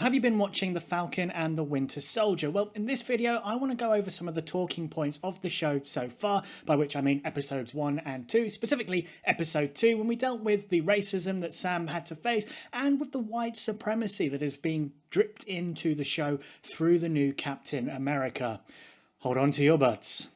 Have you been watching The Falcon and the Winter Soldier? Well, in this video, I want to go over some of the talking points of the show so far, by which I mean episodes 1 and 2, specifically episode 2, when we dealt with the racism that Sam had to face, and with the white supremacy that is being dripped into the show through the new Captain America. Hold on to your butts.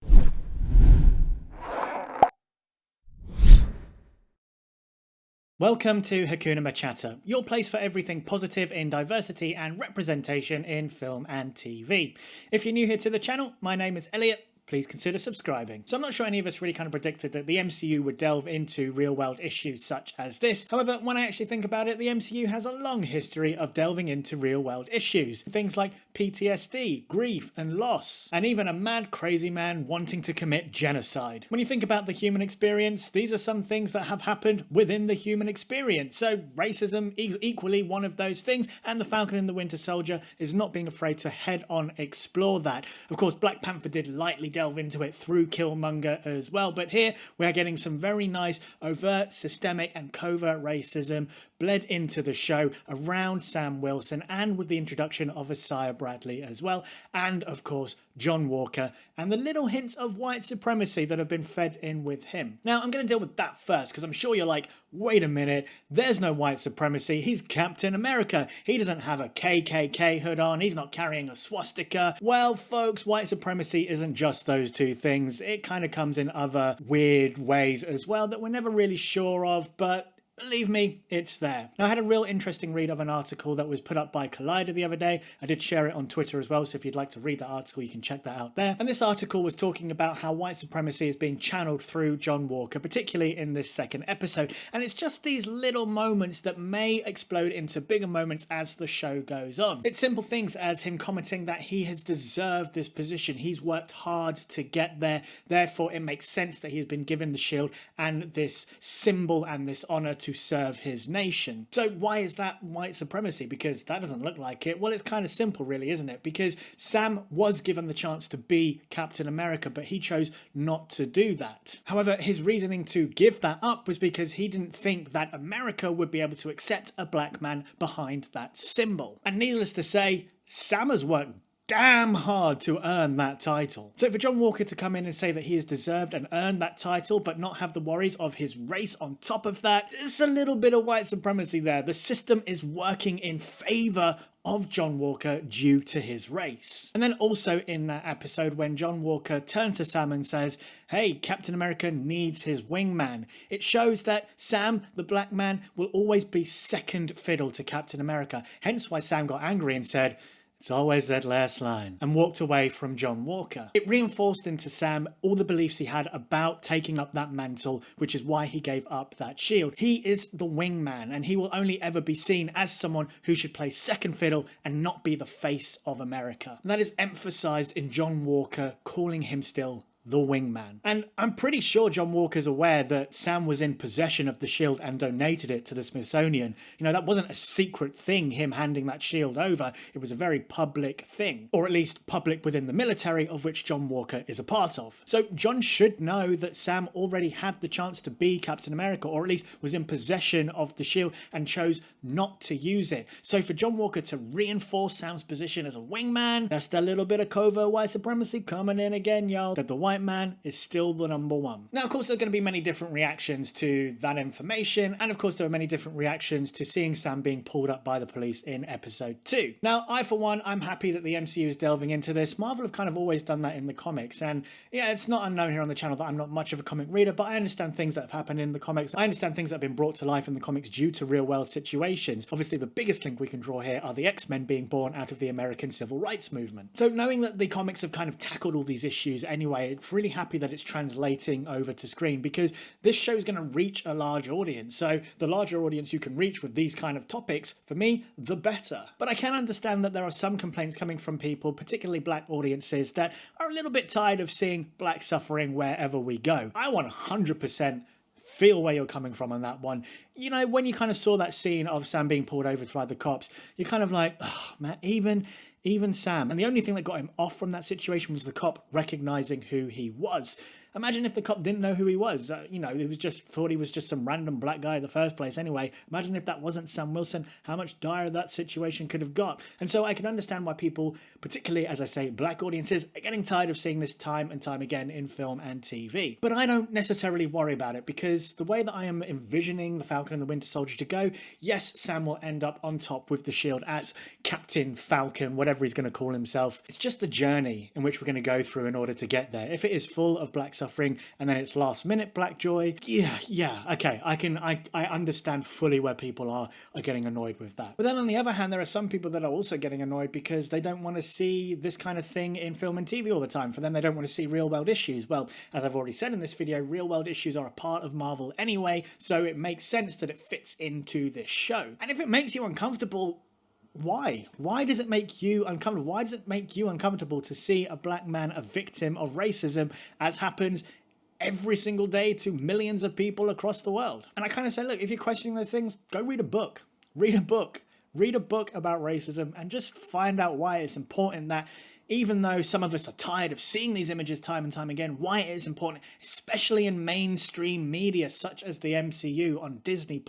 Welcome to Hakuna MaChatter, your place for everything positive in diversity and representation in film and TV. If you're new here to the channel, my name is Elliot. Please consider subscribing. So I'm not sure any of us really kind of predicted that the MCU would delve into real-world issues such as this. However, when I actually think about it, the MCU has a long history of delving into real-world issues. Things like PTSD, grief and loss, and even a mad crazy man wanting to commit genocide. When you think about the human experience, these are some things that have happened within the human experience. So racism is equally one of those things, and the Falcon and the Winter Soldier is not being afraid to head-on explore that. Of course, Black Panther did lightly delve into it through Killmonger as well, but here we're getting some very nice overt, systemic and covert racism bled into the show around Sam Wilson, and with the introduction of Isaiah Bradley as well, and of course John Walker, and the little hints of white supremacy that have been fed in with him. Now I'm going to deal with that first, because I'm sure you're like, wait a minute, there's no white supremacy, he's Captain America, he doesn't have a KKK hood on, he's not carrying a swastika. Well folks, white supremacy isn't just those two things, it kind of comes in other weird ways as well that we're never really sure of, but believe me, it's there. Now, I had a real interesting read of an article that was put up by Collider the other day. I did share it on Twitter as well, so if you'd like to read that article, you can check that out there. And this article was talking about how white supremacy is being channeled through John Walker, particularly in this second episode. And it's just these little moments that may explode into bigger moments as the show goes on. It's simple things as him commenting that he has deserved this position. He's worked hard to get there. Therefore, it makes sense that he has been given the shield and this symbol and this honor to serve his nation. So why is that white supremacy? Because that doesn't look like it. Well, it's kind of simple really, isn't it? Because Sam was given the chance to be Captain America, but he chose not to do that. However, his reasoning to give that up was because he didn't think that America would be able to accept a black man behind that symbol. And needless to say, Sam has worked damn hard to earn that title. So for John Walker to come in and say that he has deserved and earned that title but not have the worries of his race on top of that, it's a little bit of white supremacy there. The system is working in favor of John Walker due to his race. And then also in that episode when John Walker turns to Sam and says, hey, Captain America needs his wingman, it shows that Sam, the black man, will always be second fiddle to Captain America. Hence why Sam got angry and said, it's always that last line, and walked away from John Walker. It reinforced into Sam all the beliefs he had about taking up that mantle, which is why he gave up that shield. He is the wingman, and he will only ever be seen as someone who should play second fiddle and not be the face of America. And that is emphasized in John Walker calling him still the wingman. And I'm pretty sure John Walker's aware that Sam was in possession of the shield and donated it to the Smithsonian. You know, that wasn't a secret thing, him handing that shield over. It was a very public thing, or at least public within the military, of which John Walker is a part of. So John should know that Sam already had the chance to be Captain America, or at least was in possession of the shield and chose not to use it. So for John Walker to reinforce Sam's position as a wingman, that's that little bit of covert white supremacy coming in again, y'all, that the white man is still the number one. Now, of course, there are going to be many different reactions to that information, and of course, there are many different reactions to seeing Sam being pulled up by the police in episode 2. Now, I, for one, I'm happy that the MCU is delving into this. Marvel have kind of always done that in the comics, and yeah, it's not unknown here on the channel that I'm not much of a comic reader, but I understand things that have happened in the comics. I understand things that have been brought to life in the comics due to real-world situations. Obviously, the biggest link we can draw here are the X-Men being born out of the American Civil Rights Movement. So knowing that the comics have kind of tackled all these issues anyway, really happy that it's translating over to screen, because this show is going to reach a large audience. So the larger audience you can reach with these kind of topics, for me, the better. But I can understand that there are some complaints coming from people, particularly black audiences, that are a little bit tired of seeing black suffering wherever we go. I 100% feel where you're coming from on that one. You know, when you kind of saw that scene of Sam being pulled over by the cops, you're kind of like, oh man, even Sam. And the only thing that got him off from that situation was the cop recognizing who he was. Imagine if the cop didn't know who he was. He was just thought he was just some random black guy in the first place anyway. Imagine if that wasn't Sam Wilson, how much dire that situation could have got. And so I can understand why people, particularly, as I say, black audiences, are getting tired of seeing this time and time again in film and TV. But I don't necessarily worry about it, because the way that I am envisioning the Falcon and the Winter Soldier to go, yes, Sam will end up on top with the shield as Captain Falcon, whatever he's going to call himself. It's just the journey in which we're going to go through in order to get there. If it is full of black suffering and then it's last minute black joy, okay, I understand fully where people are getting annoyed with that. But then on the other hand, there are some people that are also getting annoyed because they don't want to see this kind of thing in film and TV all the time. For them, they don't want to see real world issues. Well, as I've already said in this video, real world issues are a part of Marvel anyway, so it makes sense that it fits into this show. And if it makes you uncomfortable, why? Why does it make you uncomfortable? Why does it make you uncomfortable to see a black man a victim of racism, as happens every single day to millions of people across the world? And I kind of say, look, if you're questioning those things, go read a book. Read a book. Read a book about racism and just find out why it's important that, even though some of us are tired of seeing these images time and time again, why it is important, especially in mainstream media such as the MCU on Disney+,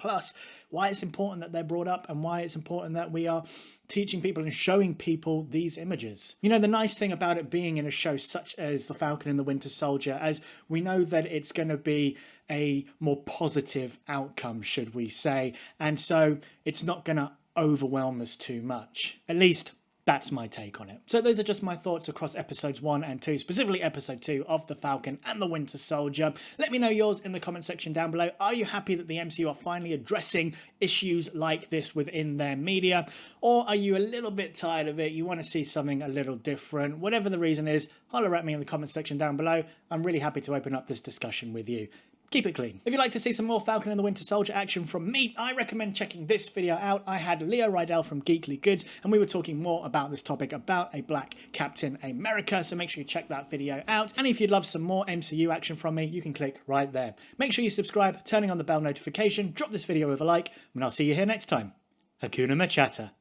why it's important that they're brought up and why it's important that we are teaching people and showing people these images. You know, the nice thing about it being in a show such as The Falcon and the Winter Soldier, as we know that it's going to be a more positive outcome, should we say, and so it's not going to overwhelm us too much. At least that's my take on it. So those are just my thoughts across episodes 1 and 2, specifically episode 2 of The Falcon and the Winter Soldier. Let me know yours in the comment section down below. Are you happy that the MCU are finally addressing issues like this within their media? Or are you a little bit tired of it? You want to see something a little different? Whatever the reason is, holler at me in the comment section down below. I'm really happy to open up this discussion with you. Keep it clean. If you'd like to see some more Falcon and the Winter Soldier action from me, I recommend checking this video out. I had Leo Rydell from Geekly Goods, and we were talking more about this topic, about a black Captain America, so make sure you check that video out. And if you'd love some more MCU action from me, you can click right there. Make sure you subscribe, turning on the bell notification, drop this video with a like, and I'll see you here next time. Hakuna MaChatter.